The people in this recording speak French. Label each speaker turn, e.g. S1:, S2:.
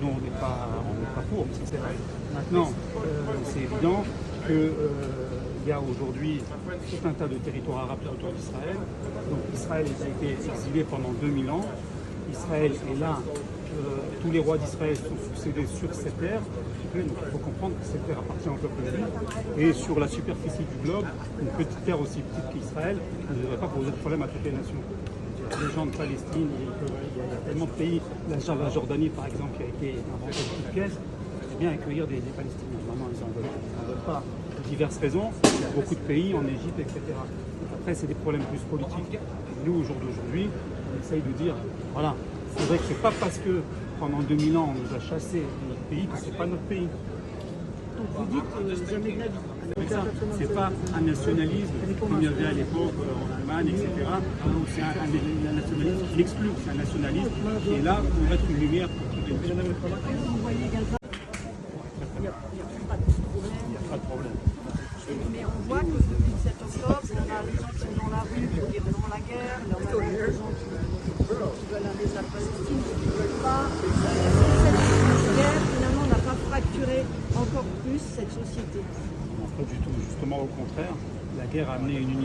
S1: nous, on n'est pas pour, c'est vrai. Maintenant, c'est évident qu'il y a aujourd'hui tout un tas de territoires arabes autour d'Israël. Donc Israël a été exilé pendant 2000 ans. Israël est là, tous les rois d'Israël sont succédés sur cette terre. Donc il faut comprendre que cette terre appartient au peuple juif. Et sur la superficie du globe, une petite terre aussi petite qu'Israël ne devrait pas poser de problème à toutes les nations. Les gens de Palestine, il y a tellement de pays, la Jordanie par exemple, qui a été inventée de toutes pièces, c'est bien accueillir des Palestiniens. Maintenant, ils n'en veulent pas pour diverses raisons. Il y a beaucoup de pays, en Égypte, etc. Donc après, c'est des problèmes plus politiques. Nous, au jour d'aujourd'hui, on essaye de dire, voilà, c'est vrai que c'est pas parce que pendant 2000 ans, on nous a chassés de notre pays que c'est pas notre pays.
S2: Donc vous dites jamais de la vie.
S1: C'est pas un nationalisme comme il y avait à l'époque en Allemagne, etc. Non, c'est un nationalisme qui l'exclut. C'est un nationalisme qui est là pour être une lumière pour toutes les nations.
S2: Vous voyez Gaza, il n'y a pas de problème.
S1: Il n'y a pas de problème.
S2: Mais on voit que depuis le 7 octobre, on a des gens qui sont dans la rue pour dire non à la guerre, on a des gens qui veulent un État palestinien, qui ne veulent pas. Cette guerre, finalement, n'a pas fracturé encore plus cette société.
S1: Non, pas du tout. Justement, au contraire, la guerre a amené une unité.